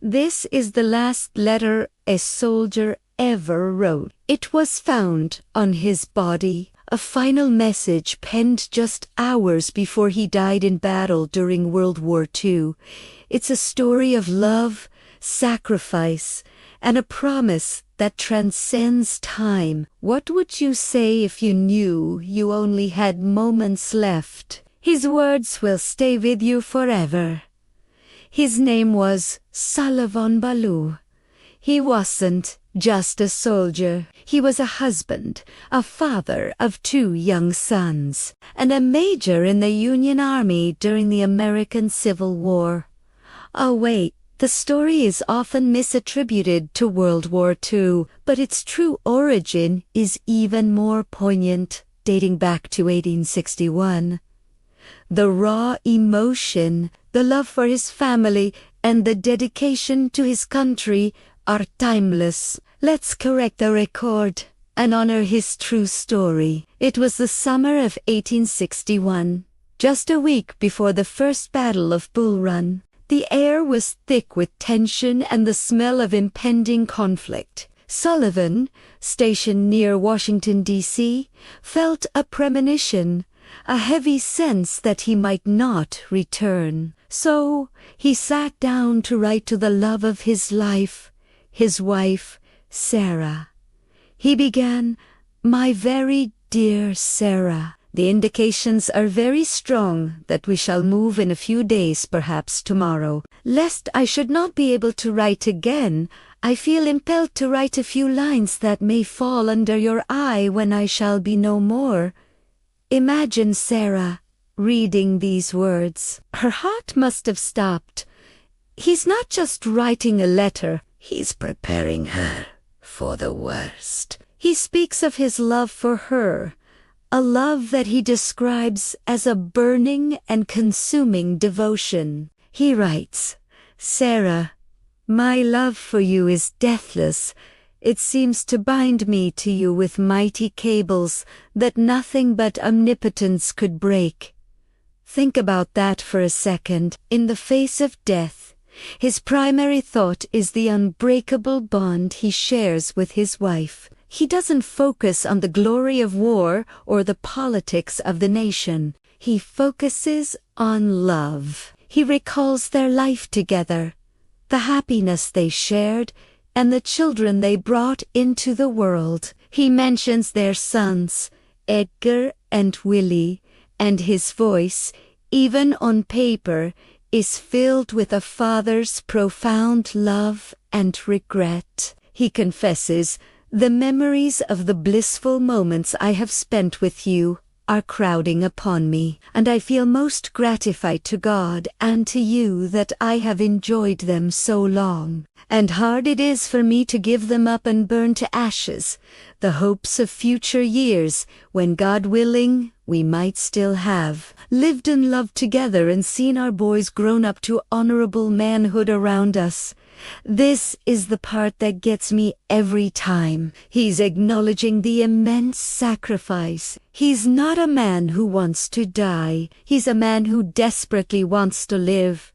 This is the last letter a soldier ever wrote. It was found on his body, a final message penned just hours before he died in battle during World War II. It's a story of love, sacrifice, and a promise that transcends time. What would you say if you knew you only had moments left? His words will stay with you forever. His name was Sullivan Ballou. He wasn't just a soldier. He was a husband, a father of 2 young sons, and a major in the Union Army during the American Civil War. Oh wait, the story is often misattributed to World War II, but its true origin is even more poignant, dating back to 1861. The raw emotion, the love for his family, and the dedication to his country are timeless. Let's correct the record and honor his true story. It was the summer of 1861, just a week before the first Battle of Bull Run. The air was thick with tension and the smell of impending conflict. Sullivan, stationed near Washington, D.C., felt a premonition, a heavy sense that he might not return. So he sat down to write to the love of his life, his wife, Sarah. He began, "My very dear Sarah, the indications are very strong that we shall move in a few days, perhaps tomorrow. Lest I should not be able to write again, I feel impelled to write a few lines that may fall under your eye when I shall be no more." Imagine Sarah reading these words. Her heart must have stopped. He's not just writing a letter, he's preparing her for the worst. He speaks of his love for her, a love that he describes as a burning and consuming devotion. He writes, "Sarah, my love for you is deathless. It seems to bind me to you with mighty cables that nothing but omnipotence could break." Think about that for a second. In the face of death, his primary thought is the unbreakable bond he shares with his wife. He doesn't focus on the glory of war or the politics of the nation. He focuses on love. He recalls their life together, the happiness they shared, and the children they brought into the world. He mentions their sons, Edgar and Willie, and his voice, even on paper, is filled with a father's profound love and regret. He confesses, "The memories of the blissful moments I have spent with you are crowding upon me, and I feel most gratified to God and to you that I have enjoyed them so long. And hard it is for me to give them up and burn to ashes, the hopes of future years, when God willing, we might still have lived and loved together and seen our boys grown up to honorable manhood around us." This is the part that gets me every time. He's acknowledging the immense sacrifice. He's not a man who wants to die. He's a man who desperately wants to live,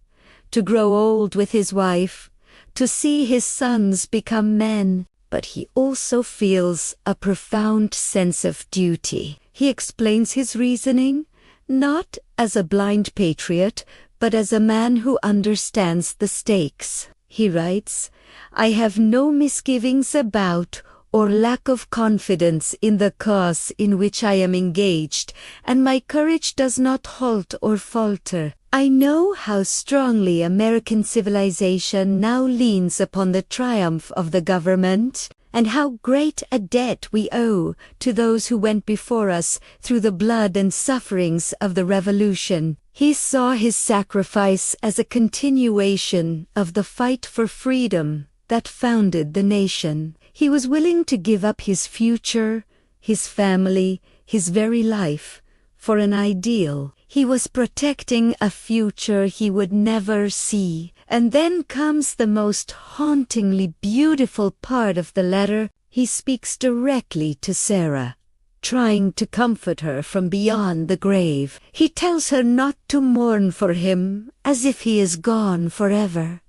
to grow old with his wife, to see his sons become men. But he also feels a profound sense of duty. He explains his reasoning, not as a blind patriot, but as a man who understands the stakes. He writes, "I have no misgivings about or lack of confidence in the cause in which I am engaged, and my courage does not halt or falter. I know how strongly American civilization now leans upon the triumph of the government, and how great a debt we owe to those who went before us through the blood and sufferings of the Revolution." He saw his sacrifice as a continuation of the fight for freedom that founded the nation. He was willing to give up his future, his family, his very life, for an ideal. He was protecting a future he would never see. And then comes the most hauntingly beautiful part of the letter. He speaks directly to Sarah, trying to comfort her from beyond the grave. He tells her not to mourn for him as if he is gone forever.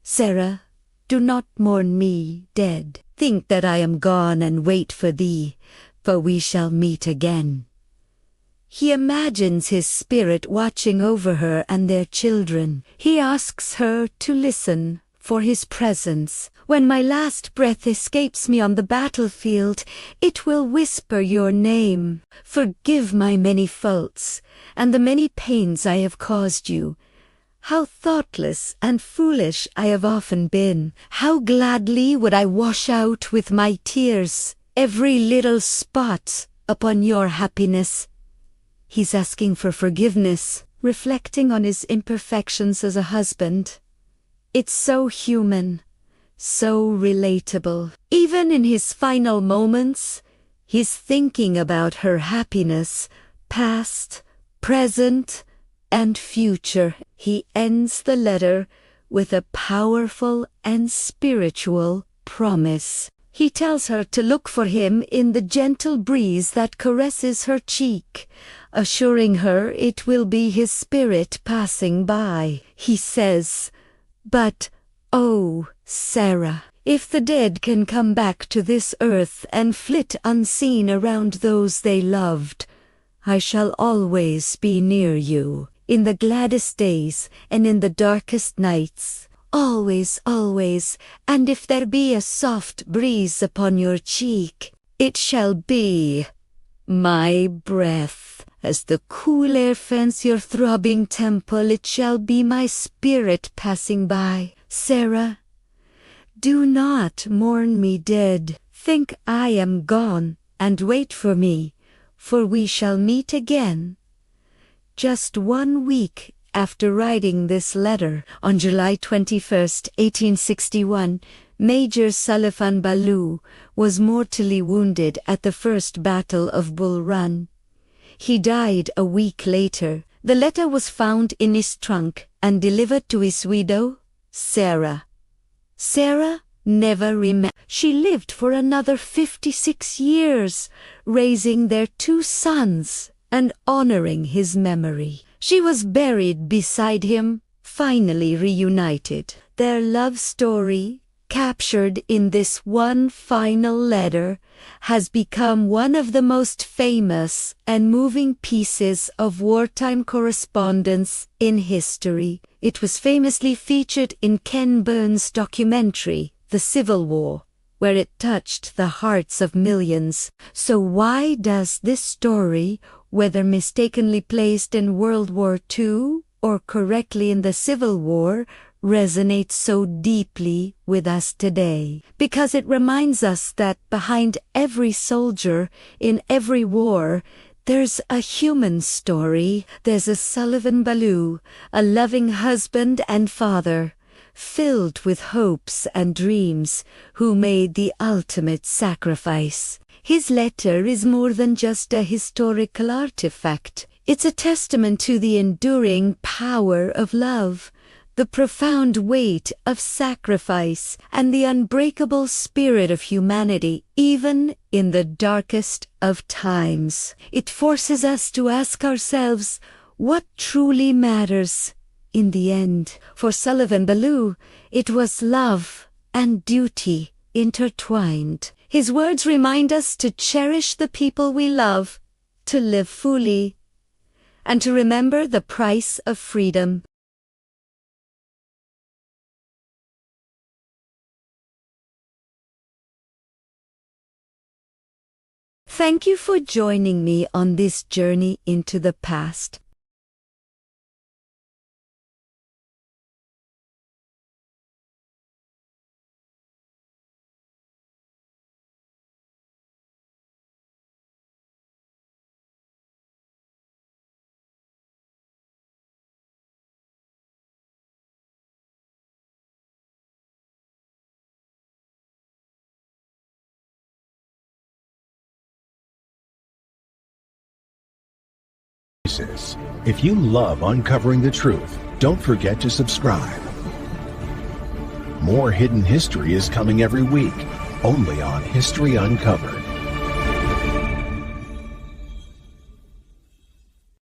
Sarah, do not mourn me dead. Think that I am gone and wait for thee, for we shall meet again. He imagines his spirit watching over her and their children. He asks her to listen for his presence. When my last breath escapes me on the battlefield, it will whisper your name. Forgive my many faults and the many pains I have caused you. How thoughtless and foolish I have often been. How gladly would I wash out with my tears every little spot upon your happiness. He's asking for forgiveness, reflecting on his imperfections as a husband. It's so human, so relatable. Even in his final moments, he's thinking about her happiness, past, present, and future. He ends the letter with a powerful and spiritual promise. He tells her to look for him in the gentle breeze that caresses her cheek, assuring her it will be his spirit passing by. He says, "But, oh, Sarah, if the dead can come back to this earth and flit unseen around those they loved, I shall always be near you, in the gladdest days and in the darkest nights. Always, always, and if there be a soft breeze upon your cheek, it shall be my breath. As the cool air fans your throbbing temple, it shall be my spirit passing by. Sarah, do not mourn me dead. Think I am gone, and wait for me, for we shall meet again." Just 1 week after writing this letter, on July 21st, 1861, Major Sullivan Ballou was mortally wounded at the First Battle of Bull Run. He died a week later. The letter was found in his trunk and delivered to his widow, Sarah. Sarah never remarried. She lived for another 56 years, raising their 2 sons and honoring his memory. She was buried beside him, finally reunited. Their love story, captured in this one final letter, has become one of the most famous and moving pieces of wartime correspondence in history. It was famously featured in Ken Burns' documentary, The Civil War, where it touched the hearts of millions. So why does this story, whether mistakenly placed in World War II or correctly in the Civil War, resonate so deeply with us today? Because it reminds us that behind every soldier in every war, there's a human story. There's a Sullivan Ballou, a loving husband and father, filled with hopes and dreams, who made the ultimate sacrifice. His letter is more than just a historical artifact. It's a testament to the enduring power of love, the profound weight of sacrifice, and the unbreakable spirit of humanity, even in the darkest of times. It forces us to ask ourselves what truly matters in the end. For Sullivan Ballou, it was love and duty intertwined. His words remind us to cherish the people we love, to live fully, and to remember the price of freedom. Thank you for joining me on this journey into the past. If you love uncovering the truth, don't forget to subscribe. More hidden history is coming every week, only on History Uncovered.